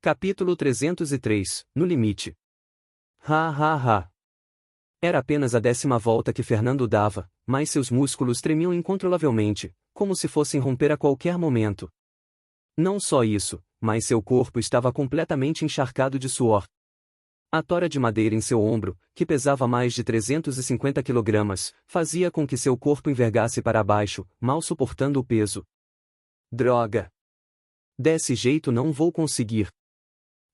Capítulo 303, No Limite. Ha ha ha. Era apenas a 10ª volta que Fernando dava, mas seus músculos tremiam incontrolavelmente, como se fossem romper a qualquer momento. Não só isso, mas seu corpo estava completamente encharcado de suor. A tora de madeira em seu ombro, que pesava mais de 350 kg, fazia com que seu corpo envergasse para baixo, mal suportando o peso. Droga! Desse jeito não vou conseguir.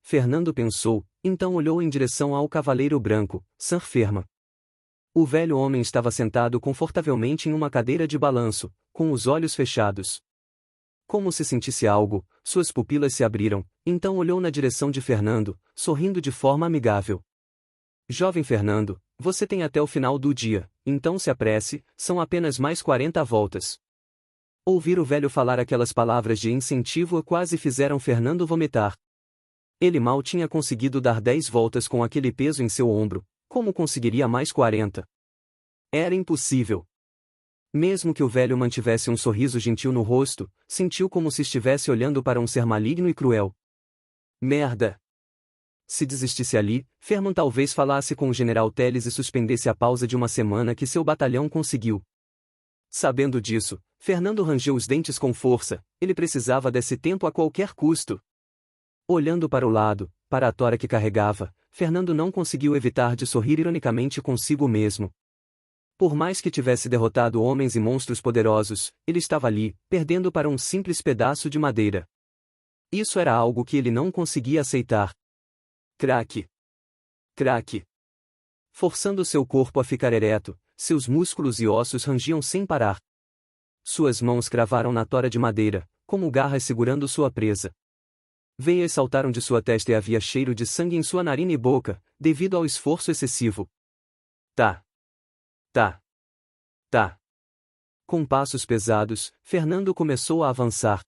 Fernando pensou, então olhou em direção ao cavaleiro branco, San Ferma. O velho homem estava sentado confortavelmente em uma cadeira de balanço, com os olhos fechados. Como se sentisse algo, suas pupilas se abriram, então olhou na direção de Fernando, sorrindo de forma amigável. Jovem Fernando, você tem até o final do dia, então se apresse, são apenas mais 40 voltas. Ouvir o velho falar aquelas palavras de incentivo quase fizeram Fernando vomitar. Ele mal tinha conseguido dar 10 voltas com aquele peso em seu ombro, como conseguiria mais 40? Era impossível. Mesmo que o velho mantivesse um sorriso gentil no rosto, sentiu como se estivesse olhando para um ser maligno e cruel. Merda! Se desistisse ali, Ferman talvez falasse com o general Teles e suspendesse a pausa de uma semana que seu batalhão conseguiu. Sabendo disso, Fernando rangeu os dentes com força, ele precisava desse tempo a qualquer custo. Olhando para o lado, para a tora que carregava, Fernando não conseguiu evitar de sorrir ironicamente consigo mesmo. Por mais que tivesse derrotado homens e monstros poderosos, ele estava ali, perdendo para um simples pedaço de madeira. Isso era algo que ele não conseguia aceitar. Craque! Craque! Forçando seu corpo a ficar ereto, seus músculos e ossos rangiam sem parar. Suas mãos cravaram na tora de madeira, como garras segurando sua presa. Veias saltaram de sua testa e havia cheiro de sangue em sua narina e boca, devido ao esforço excessivo. Tá. Tá. Tá. Com passos pesados, Fernando começou a avançar.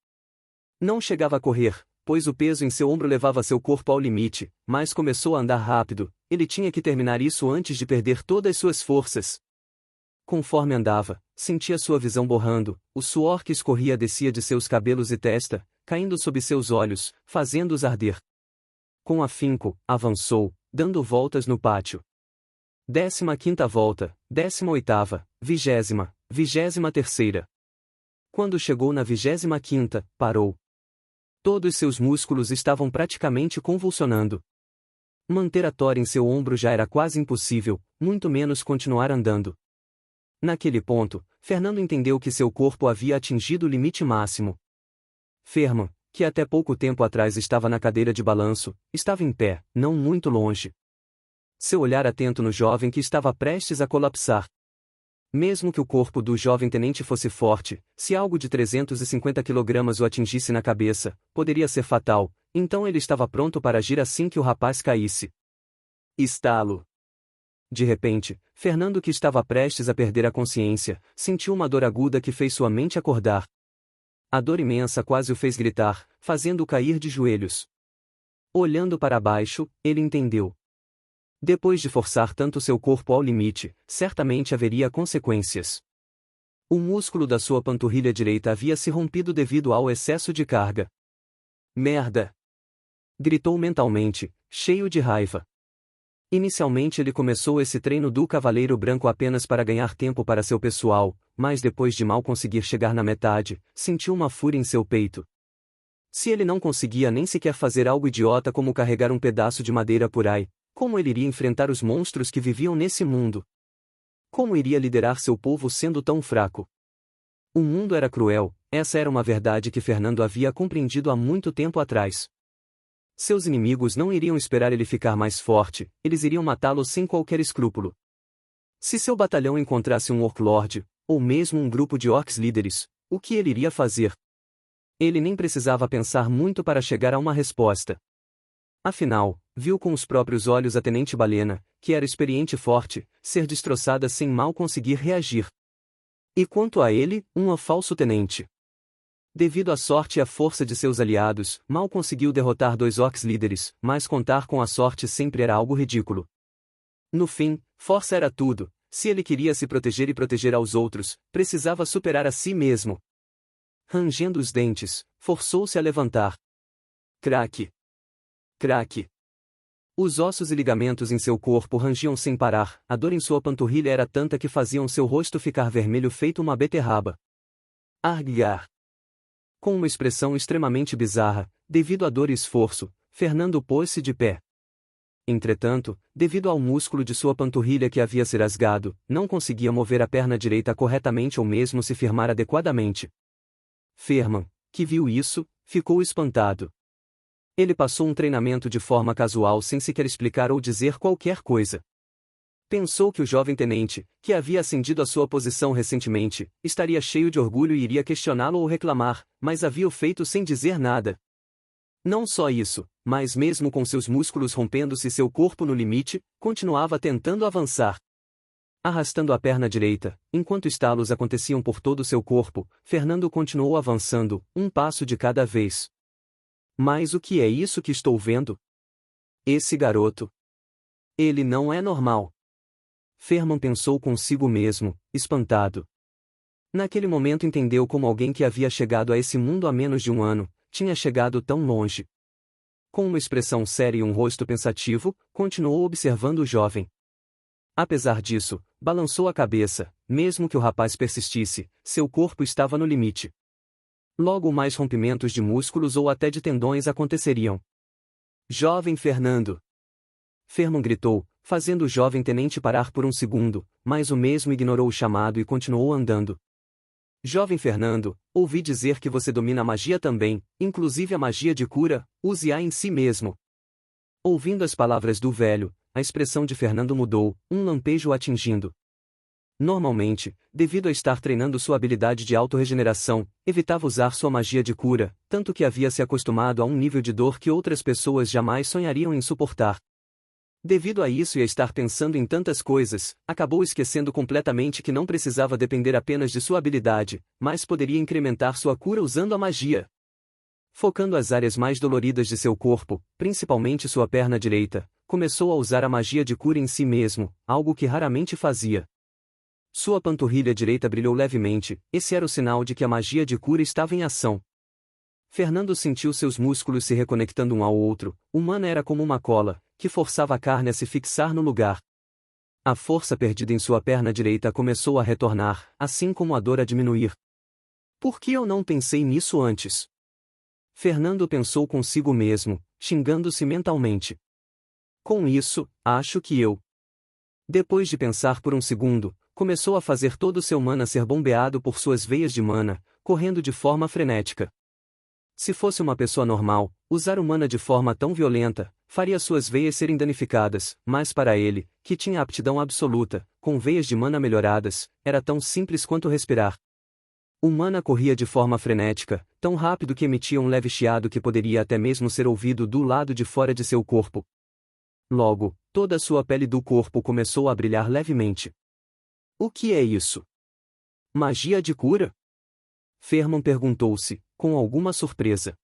Não chegava a correr, pois o peso em seu ombro levava seu corpo ao limite, mas começou a andar rápido, ele tinha que terminar isso antes de perder todas suas forças. Conforme andava, sentia sua visão borrando, o suor que escorria descia de seus cabelos e testa, caindo sob seus olhos, fazendo-os arder. Com afinco, avançou, dando voltas no pátio. 15ª volta, 18ª, 20ª, 23ª. Quando chegou na 25ª, parou. Todos seus músculos estavam praticamente convulsionando. Manter a tora em seu ombro já era quase impossível, muito menos continuar andando. Naquele ponto, Fernando entendeu que seu corpo havia atingido o limite máximo. Ferman, que até pouco tempo atrás estava na cadeira de balanço, estava em pé, não muito longe. Seu olhar atento no jovem que estava prestes a colapsar. Mesmo que o corpo do jovem tenente fosse forte, se algo de 350 kg o atingisse na cabeça, poderia ser fatal, então ele estava pronto para agir assim que o rapaz caísse. Estalo. De repente, Fernando, que estava prestes a perder a consciência, sentiu uma dor aguda que fez sua mente acordar. A dor imensa quase o fez gritar, fazendo-o cair de joelhos. Olhando para baixo, ele entendeu. Depois de forçar tanto seu corpo ao limite, certamente haveria consequências. O músculo da sua panturrilha direita havia se rompido devido ao excesso de carga. Merda! Gritou mentalmente, cheio de raiva. Inicialmente ele começou esse treino do Cavaleiro Branco apenas para ganhar tempo para seu pessoal, mas depois de mal conseguir chegar na metade, sentiu uma fúria em seu peito. Se ele não conseguia nem sequer fazer algo idiota como carregar um pedaço de madeira por aí, como ele iria enfrentar os monstros que viviam nesse mundo? Como iria liderar seu povo sendo tão fraco? O mundo era cruel, essa era uma verdade que Fernando havia compreendido há muito tempo atrás. Seus inimigos não iriam esperar ele ficar mais forte, eles iriam matá-lo sem qualquer escrúpulo. Se seu batalhão encontrasse um Orc Lord, ou mesmo um grupo de Orcs líderes, o que ele iria fazer? Ele nem precisava pensar muito para chegar a uma resposta. Afinal, viu com os próprios olhos a Tenente Balena, que era experiente e forte, ser destroçada sem mal conseguir reagir. E quanto a ele, um falso tenente. Devido à sorte e à força de seus aliados, mal conseguiu derrotar 2 orcs líderes, mas contar com a sorte sempre era algo ridículo. No fim, força era tudo, se ele queria se proteger e proteger aos outros, precisava superar a si mesmo. Rangendo os dentes, forçou-se a levantar. Craque! Craque. Os ossos e ligamentos em seu corpo rangiam sem parar, a dor em sua panturrilha era tanta que faziam seu rosto ficar vermelho feito uma beterraba. Argar. Com uma expressão extremamente bizarra, devido à dor e esforço, Fernando pôs-se de pé. Entretanto, devido ao músculo de sua panturrilha que havia se rasgado, não conseguia mover a perna direita corretamente ou mesmo se firmar adequadamente. Ferman, que viu isso, ficou espantado. Ele passou um treinamento de forma casual sem sequer explicar ou dizer qualquer coisa. Pensou que o jovem tenente, que havia ascendido à sua posição recentemente, estaria cheio de orgulho e iria questioná-lo ou reclamar, mas havia-o feito sem dizer nada. Não só isso, mas mesmo com seus músculos rompendo-se e seu corpo no limite, continuava tentando avançar. Arrastando a perna direita, enquanto estalos aconteciam por todo o seu corpo, Fernando continuou avançando, um passo de cada vez. Mas o que é isso que estou vendo? Esse garoto. Ele não é normal. Ferman pensou consigo mesmo, espantado. Naquele momento entendeu como alguém que havia chegado a esse mundo há menos de um ano, tinha chegado tão longe. Com uma expressão séria e um rosto pensativo, continuou observando o jovem. Apesar disso, balançou a cabeça, mesmo que o rapaz persistisse, seu corpo estava no limite. Logo mais rompimentos de músculos ou até de tendões aconteceriam. Jovem Fernando! Ferman gritou, fazendo o jovem tenente parar por um segundo, mas o mesmo ignorou o chamado e continuou andando. Jovem Fernando, ouvi dizer que você domina a magia também, inclusive a magia de cura, use-a em si mesmo. Ouvindo as palavras do velho, a expressão de Fernando mudou, um lampejo o atingindo. Normalmente, devido a estar treinando sua habilidade de autorregeneração, evitava usar sua magia de cura, tanto que havia se acostumado a um nível de dor que outras pessoas jamais sonhariam em suportar. Devido a isso e a estar pensando em tantas coisas, acabou esquecendo completamente que não precisava depender apenas de sua habilidade, mas poderia incrementar sua cura usando a magia. Focando as áreas mais doloridas de seu corpo, principalmente sua perna direita, começou a usar a magia de cura em si mesmo, algo que raramente fazia. Sua panturrilha direita brilhou levemente, esse era o sinal de que a magia de cura estava em ação. Fernando sentiu seus músculos se reconectando um ao outro, o mana era como uma cola, que forçava a carne a se fixar no lugar. A força perdida em sua perna direita começou a retornar, assim como a dor a diminuir. Por que eu não pensei nisso antes? Fernando pensou consigo mesmo, xingando-se mentalmente. Com isso, acho que eu. Depois de pensar por um segundo, começou a fazer todo o seu mana ser bombeado por suas veias de mana, correndo de forma frenética. Se fosse uma pessoa normal, usar o mana de forma tão violenta, faria suas veias serem danificadas, mas para ele, que tinha aptidão absoluta, com veias de mana melhoradas, era tão simples quanto respirar. O mana corria de forma frenética, tão rápido que emitia um leve chiado que poderia até mesmo ser ouvido do lado de fora de seu corpo. Logo, toda a sua pele do corpo começou a brilhar levemente. O que é isso? Magia de cura? Ferman perguntou-se, com alguma surpresa.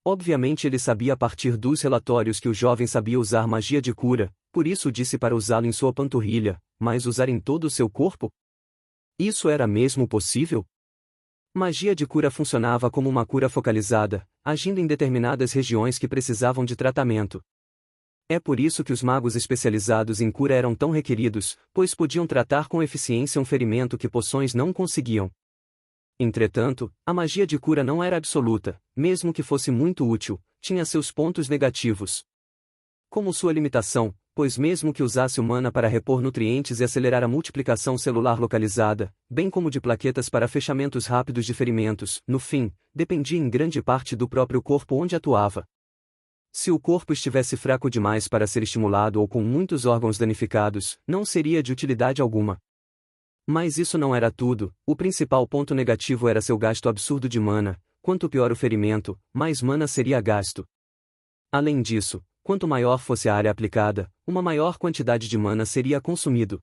Obviamente ele sabia a partir dos relatórios que o jovem sabia usar magia de cura, por isso disse para usá-lo em sua panturrilha, mas usar em todo o seu corpo? Isso era mesmo possível? Magia de cura funcionava como uma cura focalizada, agindo em determinadas regiões que precisavam de tratamento. É por isso que os magos especializados em cura eram tão requeridos, pois podiam tratar com eficiência um ferimento que poções não conseguiam. Entretanto, a magia de cura não era absoluta, mesmo que fosse muito útil, tinha seus pontos negativos. Como sua limitação, pois mesmo que usasse o mana para repor nutrientes e acelerar a multiplicação celular localizada, bem como de plaquetas para fechamentos rápidos de ferimentos, no fim, dependia em grande parte do próprio corpo onde atuava. Se o corpo estivesse fraco demais para ser estimulado ou com muitos órgãos danificados, não seria de utilidade alguma. Mas isso não era tudo, o principal ponto negativo era seu gasto absurdo de mana, quanto pior o ferimento, mais mana seria gasto. Além disso, quanto maior fosse a área aplicada, uma maior quantidade de mana seria consumido.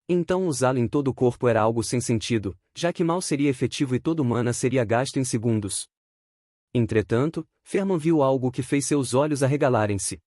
Então usá-lo em todo o corpo era algo sem sentido, já que mal seria efetivo e todo o mana seria gasto em segundos. Entretanto, Ferman viu algo que fez seus olhos arregalarem-se.